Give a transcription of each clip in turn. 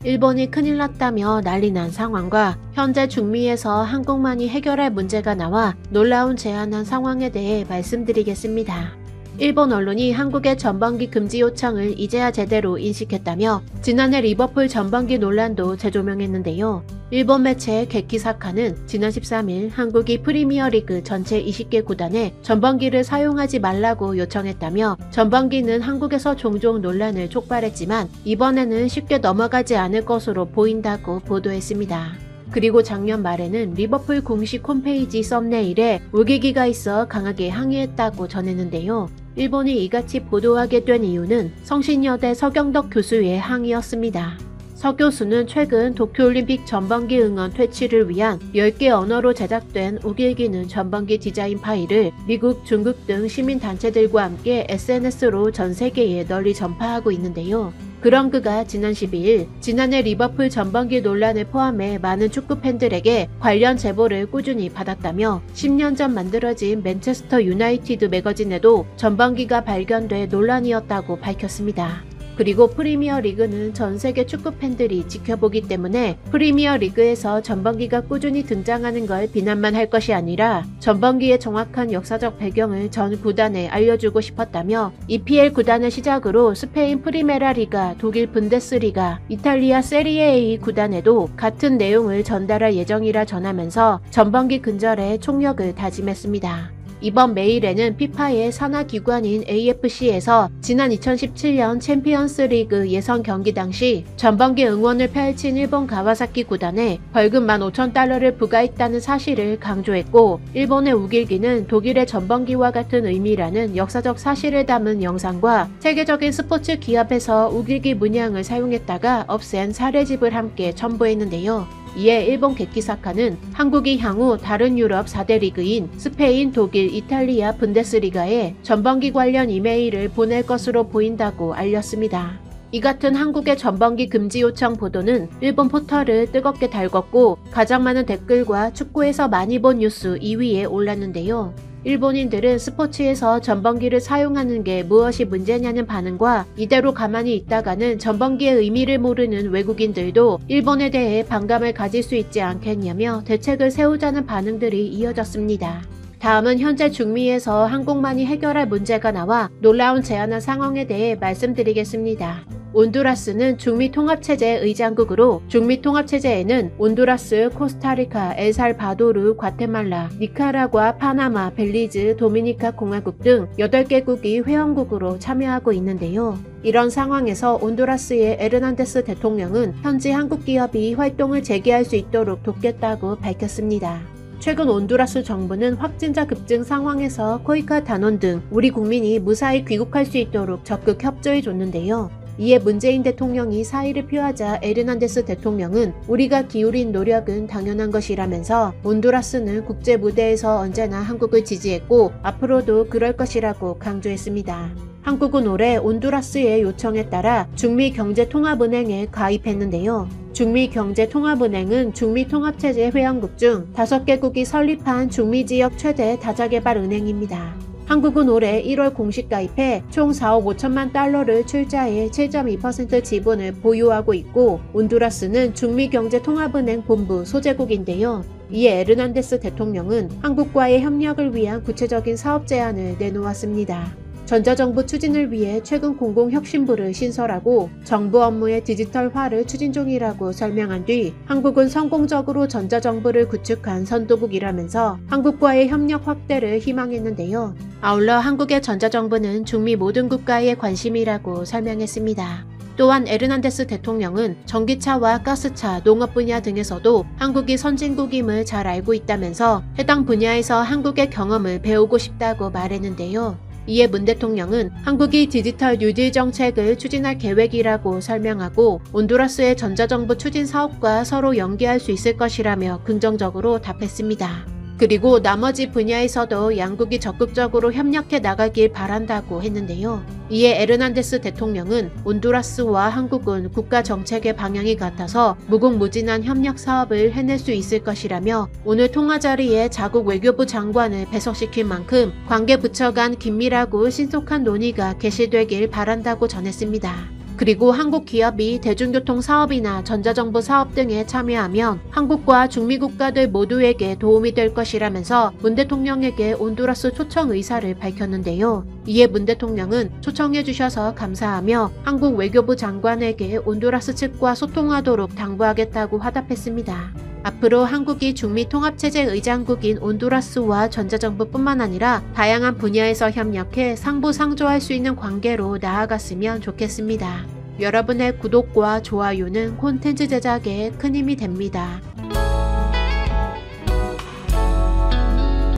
일본이 큰일 났다며 난리 난 상황과 현재 중미에서 한국만이 해결할 문제가 나와 놀라운 제안한 상황에 대해 말씀드리겠습니다. 일본 언론이 한국의 전범기 금지 요청을 이제야 제대로 인식했다며 지난해 리버풀 전범기 논란도 재조명했는데요. 일본 매체 게키사카는 지난 13일 한국이 프리미어리그 전체 20개 구단에 전범기를 사용하지 말라고 요청했다며 전범기는 한국에서 종종 논란을 촉발했지만 이번에는 쉽게 넘어가지 않을 것으로 보인다고 보도했습니다. 그리고 작년 말에는 리버풀 공식 홈페이지 썸네일에 우기기가 있어 강하게 항의했다고 전했는데요. 일본이 이같이 보도하게 된 이유는 성신여대 서경덕 교수의 항의였습니다. 서 교수는 최근 도쿄올림픽 전범기 응원 퇴치를 위한 10개 언어로 제작된 우길기는 전범기 디자인 파일을 미국, 중국 등 시민단체들과 함께 SNS로 전 세계에 널리 전파하고 있는데요. 그런 그가 지난 12일 지난해 리버풀 전범기 논란을 포함해 많은 축구 팬들에게 관련 제보를 꾸준히 받았다며 10년 전 만들어진 맨체스터 유나이티드 매거진에도 전범기가 발견돼 논란이었다고 밝혔습니다. 그리고 프리미어 리그는 전 세계 축구 팬들이 지켜보기 때문에 프리미어 리그에서 전범기가 꾸준히 등장하는 걸 비난만 할 것이 아니라 전범기의 정확한 역사적 배경을 전 구단에 알려주고 싶었다며 EPL 구단을 시작으로 스페인 프리메라 리가, 독일 분데스리가, 이탈리아 세리에 A 구단에도 같은 내용을 전달할 예정이라 전하면서 전범기 근절에 총력을 다짐했습니다. 이번 메일에는 피파의 산하기관인 AFC에서 지난 2017년 챔피언스 리그 예선 경기 당시 전범기 응원을 펼친 일본 가와사키 구단에 벌금 15,000달러를 부과했다는 사실을 강조했고, 일본의 우길기는 독일의 전범기와 같은 의미라는 역사적 사실을 담은 영상과 세계적인 스포츠 기업에서 우길기 문양을 사용했다가 없앤 사례집을 함께 첨부했는데요. 이에 일본 게키사카는 한국이 향후 다른 유럽 4대 리그인 스페인, 독일, 이탈리아 분데스리가에 전범기 관련 이메일을 보낼 것으로 보인다고 알렸습니다. 이 같은 한국의 전범기 금지 요청 보도는 일본 포털을 뜨겁게 달궜고 가장 많은 댓글과 축구에서 많이 본 뉴스 2위에 올랐는데요. 일본인들은 스포츠에서 전범기를 사용하는 게 무엇이 문제냐는 반응과 이대로 가만히 있다가는 전범기의 의미를 모르는 외국인들도 일본에 대해 반감을 가질 수 있지 않겠냐며 대책을 세우자는 반응들이 이어졌습니다. 다음은 현재 중미에서 한국만이 해결할 문제가 나와 놀라운 제안한 상황에 대해 말씀드리겠습니다. 온두라스는 중미 통합체제 의장국으로 중미 통합체제에는 온두라스, 코스타리카, 엘살바도르, 과테말라, 니카라과, 파나마, 벨리즈, 도미니카 공화국 등 8개국이 회원국으로 참여하고 있는데요. 이런 상황에서 온두라스의 에르난데스 대통령은 현지 한국 기업이 활동을 재개할 수 있도록 돕겠다고 밝혔습니다. 최근 온두라스 정부는 확진자 급증 상황에서 코이카 단원 등 우리 국민이 무사히 귀국할 수 있도록 적극 협조해줬는데요. 이에 문재인 대통령이 사의를 표하자 에르난데스 대통령은 우리가 기울인 노력은 당연한 것이라면서 온두라스는 국제 무대에서 언제나 한국을 지지했고 앞으로도 그럴 것이라고 강조했습니다. 한국은 올해 온두라스의 요청에 따라 중미경제통합은행에 가입했는데요. 중미경제통합은행은 중미통합체제 회원국 중 5개국이 설립한 중미지역 최대 다자개발은행입니다. 한국은 올해 1월 공식 가입해 총 4억 5천만 달러를 출자해 7.2% 지분을 보유하고 있고, 온두라스는 중미경제통합은행 본부 소재국인데요. 이에 에르난데스 대통령은 한국과의 협력을 위한 구체적인 사업 제안을 내놓았습니다. 전자정부 추진을 위해 최근 공공혁신부를 신설하고 정부 업무의 디지털화를 추진 중이라고 설명한 뒤 한국은 성공적으로 전자정부를 구축한 선도국이라면서 한국과의 협력 확대를 희망했는데요. 아울러 한국의 전자정부는 중미 모든 국가의 관심이라고 설명했습니다. 또한 에르난데스 대통령은 전기차와 가스차, 농업 분야 등에서도 한국이 선진국임을 잘 알고 있다면서 해당 분야에서 한국의 경험을 배우고 싶다고 말했는데요. 이에 문 대통령은 한국이 디지털 뉴딜 정책을 추진할 계획이라고 설명하고 온두라스의 전자정부 추진 사업과 서로 연계할 수 있을 것이라며 긍정적으로 답했습니다. 그리고 나머지 분야에서도 양국이 적극적으로 협력해 나가길 바란다고 했는데요. 이에 에르난데스 대통령은 온두라스와 한국은 국가 정책의 방향이 같아서 무궁무진한 협력 사업을 해낼 수 있을 것이라며 오늘 통화 자리에 자국 외교부 장관을 배석시킬 만큼 관계 부처 간 긴밀하고 신속한 논의가 개시되길 바란다고 전했습니다. 그리고 한국 기업이 대중교통 사업이나 전자정부 사업 등에 참여하면 한국과 중미 국가들 모두에게 도움이 될 것이라면서 문 대통령에게 온두라스 초청 의사를 밝혔는데요. 이에 문 대통령은 초청해 주셔서 감사하며 한국 외교부 장관에게 온두라스 측과 소통하도록 당부하겠다고 화답했습니다. 앞으로 한국이 중미 통합체제 의장국인 온두라스와 전자정부뿐만 아니라 다양한 분야에서 협력해 상부상조할 수 있는 관계로 나아갔으면 좋겠습니다. 여러분의 구독과 좋아요는 콘텐츠 제작에 큰 힘이 됩니다.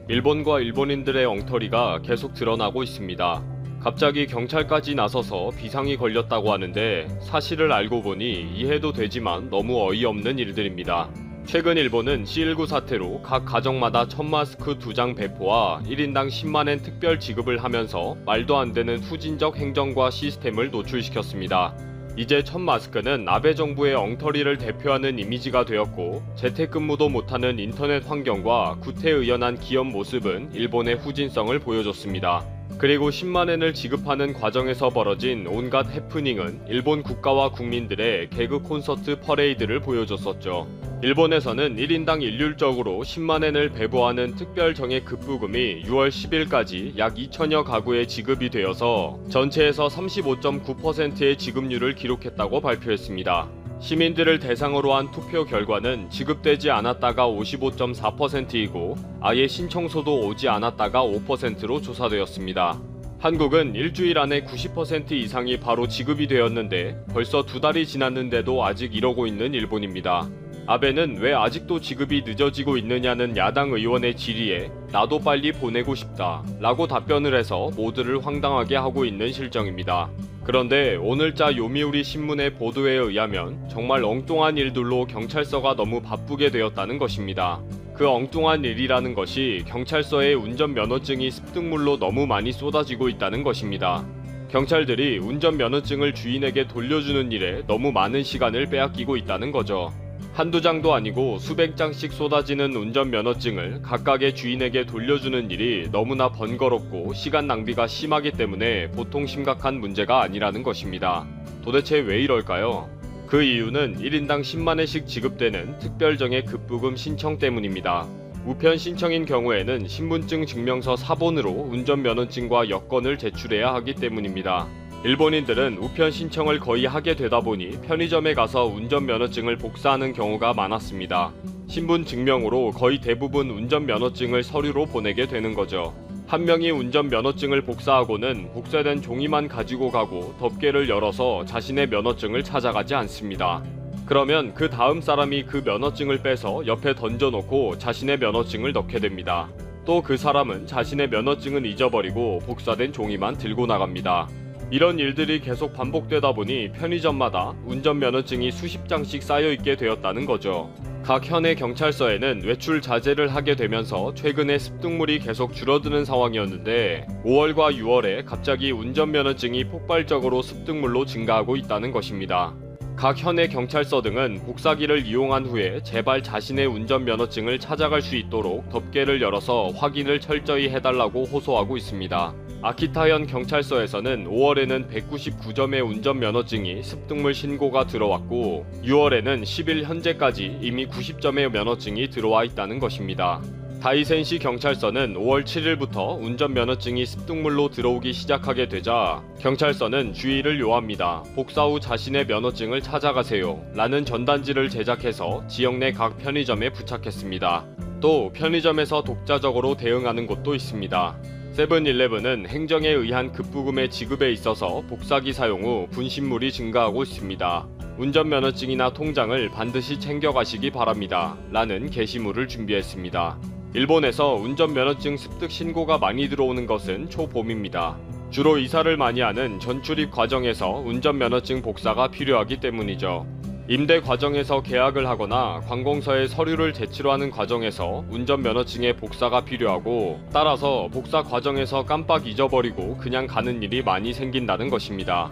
일본과 일본인들의 엉터리가 계속 드러나고 있습니다. 갑자기 경찰까지 나서서 비상이 걸렸다고 하는데 사실을 알고 보니 이해도 되지만 너무 어이없는 일들입니다. 최근 일본은 C19 사태로 각 가정마다 1000마스크 2장 배포와 1인당 10만엔 특별 지급을 하면서 말도 안 되는 후진적 행정과 시스템을 노출시켰습니다. 이제 1000마스크는 아베 정부의 엉터리를 대표하는 이미지가 되었고 재택근무도 못하는 인터넷 환경과 구태의연한 기업 모습은 일본의 후진성을 보여줬습니다. 그리고 10만엔을 지급하는 과정에서 벌어진 온갖 해프닝은 일본 국가와 국민들의 개그 콘서트 퍼레이드를 보여줬었죠. 일본에서는 1인당 일률적으로 10만엔을 배부하는 특별 정액 급부금이 6월 10일까지 약 2천여 가구에 지급이 되어서 전체에서 35.9%의 지급률을 기록했다고 발표했습니다. 시민들을 대상으로 한 투표 결과는 지급되지 않았다가 55.4%이고 아예 신청서도 오지 않았다가 5%로 조사되었습니다. 한국은 일주일 안에 90% 이상이 바로 지급이 되었는데 벌써 2달이 지났는데도 아직 이러고 있는 일본입니다. 아베는 왜 아직도 지급이 늦어지고 있느냐는 야당 의원의 질의에 나도 빨리 보내고 싶다 라고 답변을 해서 모두를 황당하게 하고 있는 실정입니다. 그런데 오늘자 요미우리 신문의 보도에 의하면 정말 엉뚱한 일들로 경찰서가 너무 바쁘게 되었다는 것입니다. 그 엉뚱한 일이라는 것이 경찰서의 운전면허증이 습득물로 너무 많이 쏟아지고 있다는 것입니다. 경찰들이 운전면허증을 주인에게 돌려주는 일에 너무 많은 시간을 빼앗기고 있다는 거죠. 한두 장도 아니고 수백 장씩 쏟아지는 운전면허증을 각각의 주인에게 돌려주는 일이 너무나 번거롭고 시간 낭비가 심하기 때문에 보통 심각한 문제가 아니라는 것입니다. 도대체 왜 이럴까요? 그 이유는 1인당 10만엔씩 지급되는 특별정액 급부금 신청 때문입니다. 우편 신청인 경우에는 신분증 증명서 사본으로 운전면허증과 여권을 제출해야 하기 때문입니다. 일본인들은 우편 신청을 거의 하게 되다 보니 편의점에 가서 운전면허증을 복사하는 경우가 많았습니다. 신분 증명으로 거의 대부분 운전면허증을 서류로 보내게 되는 거죠. 한 명이 운전면허증을 복사하고는 복사된 종이만 가지고 가고 덮개를 열어서 자신의 면허증을 찾아가지 않습니다. 그러면 그 다음 사람이 그 면허증을 빼서 옆에 던져놓고 자신의 면허증을 넣게 됩니다. 또 그 사람은 자신의 면허증은 잊어버리고 복사된 종이만 들고 나갑니다. 이런 일들이 계속 반복되다 보니 편의점마다 운전면허증이 수십 장씩 쌓여있게 되었다는 거죠. 각 현해 경찰서에는 외출 자제를 하게 되면서 최근에 습득물이 계속 줄어드는 상황이었는데 5월과 6월에 갑자기 운전면허증이 폭발적으로 습득물로 증가하고 있다는 것입니다. 각 현해 경찰서 등은 복사기를 이용한 후에 제발 자신의 운전면허증을 찾아갈 수 있도록 덮개를 열어서 확인을 철저히 해달라고 호소하고 있습니다. 아키타현 경찰서에서는 5월에는 199점의 운전면허증이 습득물 신고가 들어왔고 6월에는 10일 현재까지 이미 90점의 면허증이 들어와 있다는 것입니다. 다이센시 경찰서는 5월 7일부터 운전면허증이 습득물로 들어오기 시작하게 되자 경찰서는 주의를 요합니다. 복사 후 자신의 면허증을 찾아가세요 라는 전단지를 제작해서 지역 내 각 편의점에 부착했습니다. 또 편의점에서 독자적으로 대응하는 곳도 있습니다. 세븐일레븐은 행정에 의한 급부금의 지급에 있어서 복사기 사용 후 분신물이 증가하고 있습니다. 운전면허증이나 통장을 반드시 챙겨가시기 바랍니다 라는 게시물을 준비했습니다. 일본에서 운전면허증 습득 신고가 많이 들어오는 것은 초봄입니다. 주로 이사를 많이 하는 전출입 과정에서 운전면허증 복사가 필요하기 때문이죠. 임대 과정에서 계약을 하거나 관공서에 서류를 제출하는 과정에서 운전면허증의 복사가 필요하고 따라서 복사 과정에서 깜빡 잊어버리고 그냥 가는 일이 많이 생긴다는 것입니다.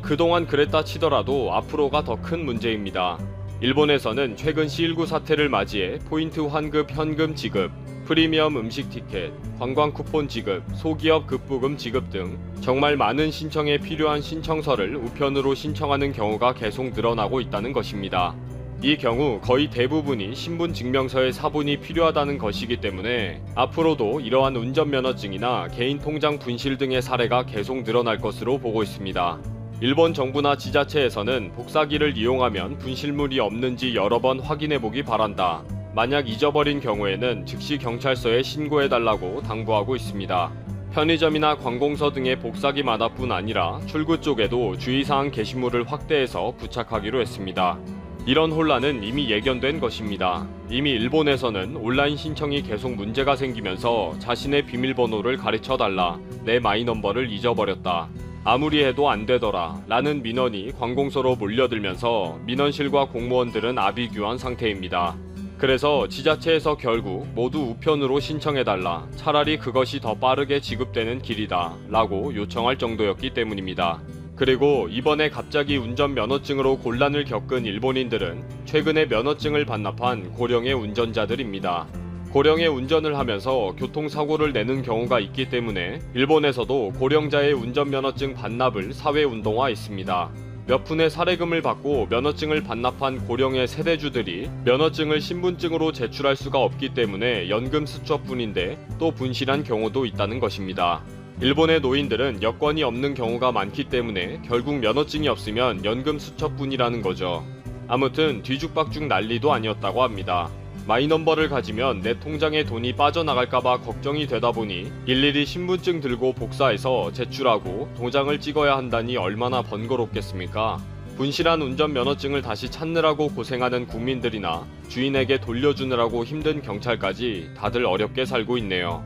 그동안 그랬다 치더라도 앞으로가 더 큰 문제입니다. 일본에서는 최근 C19 사태를 맞이해 포인트 환급 현금 지급, 프리미엄 음식 티켓, 관광 쿠폰 지급, 소기업 급부금 지급 등 정말 많은 신청에 필요한 신청서를 우편으로 신청하는 경우가 계속 늘어나고 있다는 것입니다. 이 경우 거의 대부분이 신분증명서의 사본이 필요하다는 것이기 때문에 앞으로도 이러한 운전면허증이나 개인 통장 분실 등의 사례가 계속 늘어날 것으로 보고 있습니다. 일본 정부나 지자체에서는 복사기를 이용하면 분실물이 없는지 여러 번 확인해보기 바란다. 만약 잊어버린 경우에는 즉시 경찰서에 신고해달라고 당부하고 있습니다. 편의점이나 관공서 등의 복사기마다뿐 아니라 출구 쪽에도 주의사항 게시물을 확대해서 부착하기로 했습니다. 이런 혼란은 이미 예견된 것입니다. 이미 일본에서는 온라인 신청이 계속 문제가 생기면서 자신의 비밀번호를 가르쳐달라, 내 마이넘버를 잊어버렸다, 아무리 해도 안 되더라 라는 민원이 관공서로 몰려들면서 민원실과 공무원들은 아비규환 상태입니다. 그래서 지자체에서 결국 모두 우편으로 신청해달라, 차라리 그것이 더 빠르게 지급되는 길이다 라고 요청할 정도였기 때문입니다. 그리고 이번에 갑자기 운전면허증으로 곤란을 겪은 일본인들은 최근에 면허증을 반납한 고령의 운전자들입니다. 고령의 운전을 하면서 교통사고를 내는 경우가 있기 때문에 일본에서도 고령자의 운전면허증 반납을 사회운동화했습니다. 몇 푼의 사례금을 받고 면허증을 반납한 고령의 세대주들이 면허증을 신분증으로 제출할 수가 없기 때문에 연금 수처뿐인데 또 분실한 경우도 있다는 것입니다. 일본의 노인들은 여권이 없는 경우가 많기 때문에 결국 면허증이 없으면 연금 수처뿐이라는 거죠. 아무튼 뒤죽박죽 난리도 아니었다고 합니다. 마이넘버를 가지면 내 통장에 돈이 빠져나갈까봐 걱정이 되다 보니 일일이 신분증 들고 복사해서 제출하고 도장을 찍어야 한다니 얼마나 번거롭겠습니까? 분실한 운전면허증을 다시 찾느라고 고생하는 국민들이나 주인에게 돌려주느라고 힘든 경찰까지 다들 어렵게 살고 있네요.